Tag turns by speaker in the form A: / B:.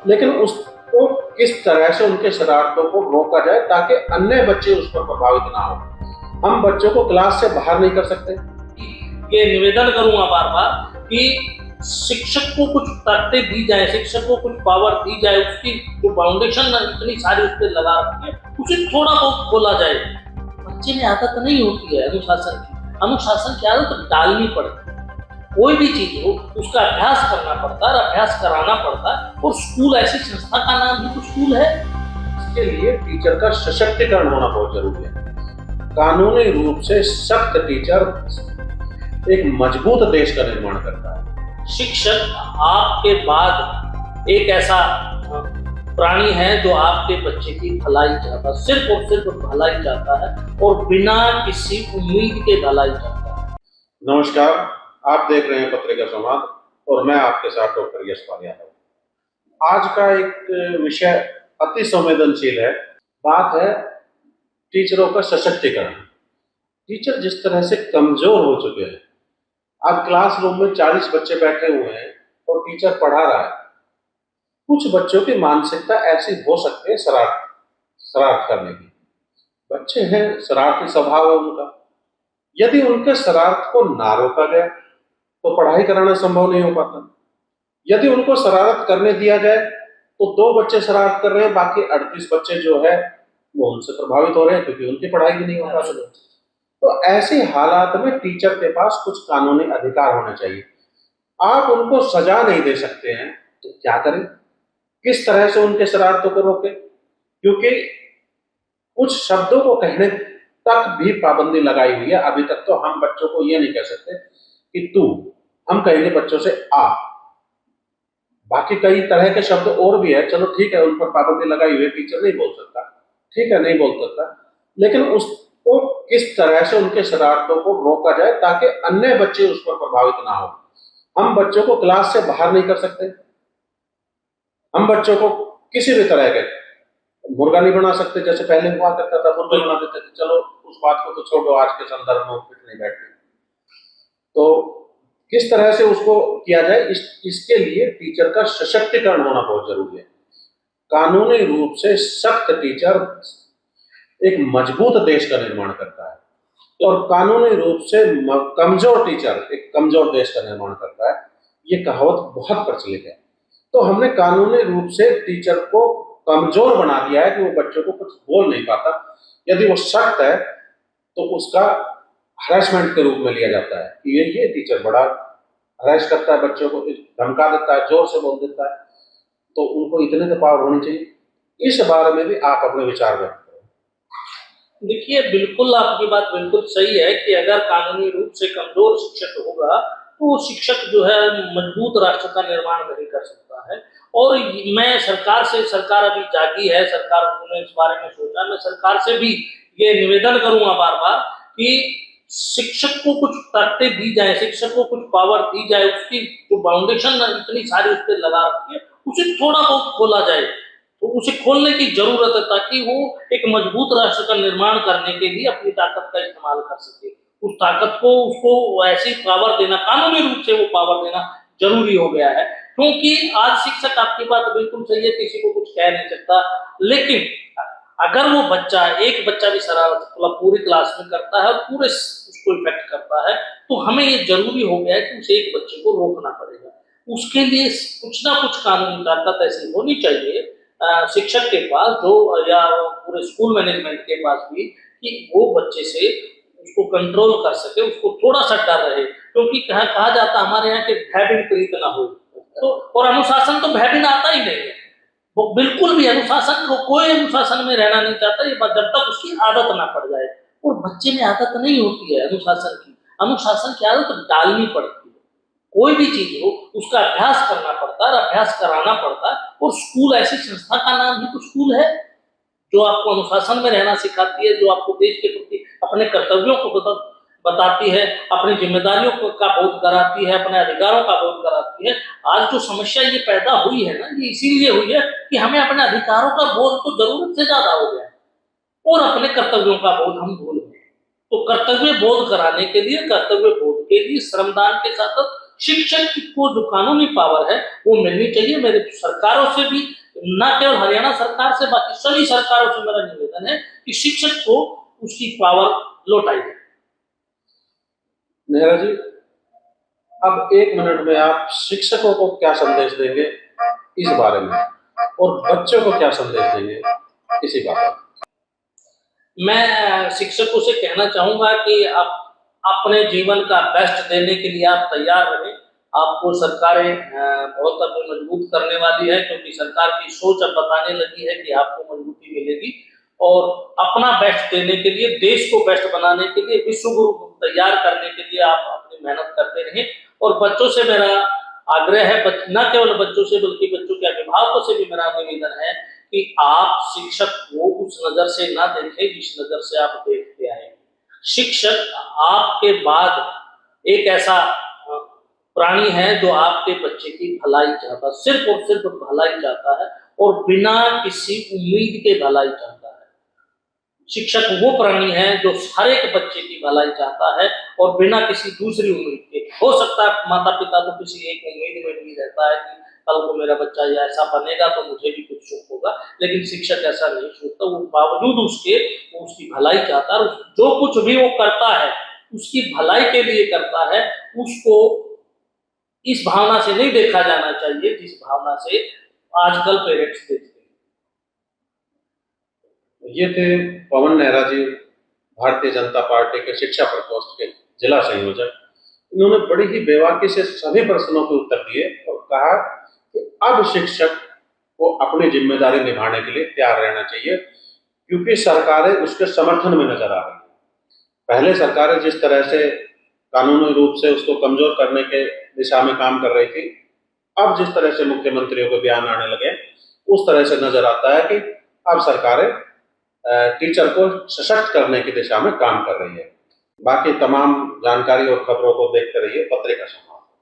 A: लेकिन उसको किस तरह से उनके शरारतों को रोका जाए ताकि अन्य बच्चे उस पर प्रभावित ना हो। हम बच्चों को क्लास से बाहर नहीं कर सकते।
B: ये निवेदन करूंगा बार बार कि शिक्षक को कुछ ताकतें दी जाए, शिक्षक को कुछ पावर दी जाए, उसकी जो फाउंडेशन इतनी सारी उस पर लगा रखी है उसे थोड़ा बहुत खोला जाए। बच्चे में आदत नहीं होती है अनुशासन की, अनुशासन की आदत डालनी पड़ती है। कोई भी चीज हो उसका अभ्यास करना पड़ता है, अभ्यास कराना पड़ता है, और स्कूल ऐसी संस्था का नाम भी तो स्कूल है।
A: इसके लिए टीचर का सशक्तिकरण होना बहुत जरूरी है। कानूनी रूप से सख्त टीचर एक मजबूत देश का निर्माण करता है।
B: शिक्षक आपके बाद एक ऐसा प्राणी है जो आपके बच्चे की भलाई चाहता है, सिर्फ और सिर्फ भलाई चाहता है, और बिना किसी उम्मीद के भलाई चाहता है।
A: नमस्कार, आप देख रहे हैं पत्रिका संवाद और मैं आपके साथ डॉक्टर यशपाल यादव। आज का एक विषय अति संवेदनशील है। बात है टीचरों का सशक्तिकरण। टीचर जिस तरह से कमजोर हो चुके हैं। आज क्लासरूम में 40 बच्चे बैठे हुए हैं और टीचर पढ़ा रहा है। कुछ बच्चों की मानसिकता ऐसी हो सकती है शरारत करने की। बच्चे हैं, शरारती स्वभाव है उनका। यदि उनके शरारत को ना रोका गया तो पढ़ाई कराना संभव नहीं हो पाता। यदि उनको शरारत करने दिया जाए तो 2 बच्चे शरारत कर रहे हैं, बाकी 38 बच्चे जो है वो उनसे प्रभावित हो रहे हैं क्योंकि उनकी पढ़ाई भी नहीं हो पाती। तो ऐसे हालात में टीचर के पास कुछ कानूनी अधिकार होने चाहिए। आप उनको सजा नहीं दे सकते हैं तो क्या करें, किस तरह से उनके शरारतों को रोकें? क्योंकि कुछ शब्दों को कहने तक भी पाबंदी लगाई हुई है। अभी तक तो हम बच्चों को ये नहीं कह सकते कि तू, हम कहेंगे बच्चों से आ। बाकी कई तरह के शब्द और भी है, चलो ठीक है, उन पर पाबंदी लगाई हुई है, टीचर नहीं बोल सकता, ठीक है, नहीं बोल सकता, लेकिन उसको किस तरह से उनके शरारतों को रोका जाए ताकि अन्य बच्चे उस पर प्रभावित ना हो। हम बच्चों को क्लास से बाहर नहीं कर सकते। हम बच्चों को किसी भी तरह के मुर्गा नहीं बना सकते, जैसे पहले हुआ करता था, मुर्गा बना देते थे। चलो उस बात को तो छोड़ो, आज के संदर्भ में फिट नहीं बैठे। तो किस तरह से उसको किया जाए, इसके लिए टीचर का सशक्तिकरण होना बहुत जरूरी है। कानूनी रूप से सख्त टीचर एक मजबूत देश का निर्माण करता है और कानूनी रूप से कमजोर टीचर एक कमजोर देश का निर्माण करता है। ये कहावत बहुत प्रचलित है। तो हमने कानूनी रूप से टीचर को कमजोर बना दिया है कि वो बच्चों को कुछ बोल नहीं पाता। यदि वो सख्त है तो उसका हरासमेंट के रूप में लिया जाता है कि ये टीचर बड़ा हरास करता है, बच्चों को धमका देता है, जोर से बोल देता है। तो उनको इतने तो पावर होनी चाहिए। इस बारे में भी आप अपने विचार व्यक्त करें।
B: देखिए, बिल्कुल आपकी बात बिल्कुल सही है कि अगर कानूनी रूप से कमजोर शिक्षक होगा तो वो शिक्षक जो है मजबूत राष्ट्र का निर्माण नहीं कर सकता है। और मैं सरकार अभी जागी है, सरकार ने इस बारे में सोचा, मैं सरकार से भी ये निवेदन करूंगा बार बार कि शिक्षक को कुछ ताकतें दी जाए, शिक्षक को कुछ पावर दी जाए, उसकी जो फाउंडेशन इतनी सारी उस पर लगा रखी है उसे थोड़ा बहुत खोला जाए। तो उसे खोलने की जरूरत है ताकि वो एक मजबूत राष्ट्र का निर्माण करने के लिए अपनी ताकत का इस्तेमाल कर सके। उस ताकत को उसको ऐसी पावर देना, कानूनी रूप से वो पावर देना जरूरी हो गया है। क्योंकि आज शिक्षक, आपकी बात बिल्कुल सही है, किसी को कुछ कह नहीं सकता, लेकिन अगर वो बच्चा, एक बच्चा भी शरारत मतलब पूरी क्लास में करता है और पूरे उसको इफेक्ट करता है, तो हमें ये जरूरी हो गया है कि उसे एक बच्चे को रोकना पड़ेगा। उसके लिए कुछ ना कुछ कानूनी ताकत ऐसी होनी चाहिए शिक्षक के पास, जो या पूरे स्कूल मैनेजमेंट के पास भी, कि वो बच्चे से उसको कंट्रोल कर सके, उसको थोड़ा सा डर रहे। क्योंकि कहा जाता हमारे यहाँ के भय बिन प्रीत ना हो। तो और अनुशासन तो भय बिन आता ही नहीं है। वो बिल्कुल भी अनुशासन, वो कोई अनुशासन में रहना नहीं चाहता, ये जब तक उसकी आदत ना पड़ जाए। और बच्चे में आदत नहीं होती है अनुशासन की, अनुशासन की आदत डालनी पड़ती है। कोई भी चीज हो उसका अभ्यास करना पड़ता है, अभ्यास कराना पड़ता है, और स्कूल ऐसी संस्था का नाम ही तो स्कूल है जो आपको अनुशासन में रहना सिखाती है, जो आपको देश के प्रति अपने कर्तव्यों को बताती है, अपनी जिम्मेदारियों का बोध कराती है, अपने अधिकारों का बोध कराती है। आज जो समस्या ये पैदा हुई है ना, ये इसीलिए हुई है कि हमें अपने अधिकारों का बोध तो जरूरत से ज्यादा हो गया है और अपने कर्तव्यों का बोध हम भूल गए। तो कर्तव्य बोध कराने के लिए, कर्तव्य बोध के लिए श्रमदान के साथ शिक्षक को जो कानूनी पावर है वो मिलनी चाहिए। मेरे सरकारों से भी, न केवल हरियाणा सरकार से, बाकी सभी सरकारों से मेरा निवेदन है कि शिक्षक को उसकी पावर लौटाई जाए।
A: नेहरा जी, अब 1 मिनट में आप शिक्षकों को क्या संदेश देंगे इस बारे में, और बच्चों को क्या संदेश देंगे इसी बारे में?
B: मैं शिक्षकों से कहना चाहूंगा कि आप अपने जीवन का बेस्ट देने के लिए आप तैयार रहें। आपको सरकारें बहुत अब मजबूत करने वाली है, क्योंकि सरकार की सोच अब बताने लगी है कि आपको मजबूती मिलेगी। और अपना बेस्ट देने के लिए, देश को बेस्ट बनाने के लिए, विश्व गुरु तैयार करने के लिए आप अपनी मेहनत करते रहें। और बच्चों से मेरा आग्रह है, न केवल बच्चों से बल्कि बच्चों के अभिभावकों से भी मेरा निवेदन है कि आप शिक्षक को उस नजर से ना देखें जिस नजर से आप देखते आए। शिक्षक आपके बाद एक ऐसा प्राणी है जो आपके बच्चे की भलाई चाहता है, सिर्फ और सिर्फ भलाई चाहता है, और बिना किसी उम्मीद के भलाई चाहता है। शिक्षक वो प्राणी है जो हर एक बच्चे की भलाई चाहता है और बिना किसी दूसरी उम्मीद के। हो सकता है माता पिता तो किसी एक उम्मीद में भी रहता है कि कल को मेरा बच्चा ये ऐसा बनेगा तो मुझे भी कुछ सुख होगा, लेकिन शिक्षक ऐसा नहीं सोचता। वो बावजूद उसके वो उसकी भलाई चाहता है, जो कुछ भी वो करता है उसकी भलाई के लिए करता है। उसको इस भावना से नहीं देखा जाना चाहिए जिस भावना से आजकल पेरेंट्स देखते हैं।
A: ये थे पवन नेहरा जी, भारतीय जनता पार्टी के शिक्षा प्रकोष्ठ के जिला संयोजक। इन्होंने बड़ी ही बेबाकी से सभी प्रश्नों के उत्तर दिए और कहा कि अब शिक्षक को अपनी जिम्मेदारी निभाने के लिए तैयार रहना चाहिए, क्योंकि सरकारें उसके समर्थन में नजर आ रही हैं। पहले सरकारें जिस तरह से कानूनी रूप से उसको कमजोर करने के दिशा में काम कर रही थी, अब जिस तरह से मुख्यमंत्रियों के बयान आने लगे, उस तरह से नजर आता है कि अब सरकारें टीचर को सशक्त करने की दिशा में काम कर रही है। बाकी तमाम जानकारी और खबरों को देखते रहिए पत्रिका समाचार।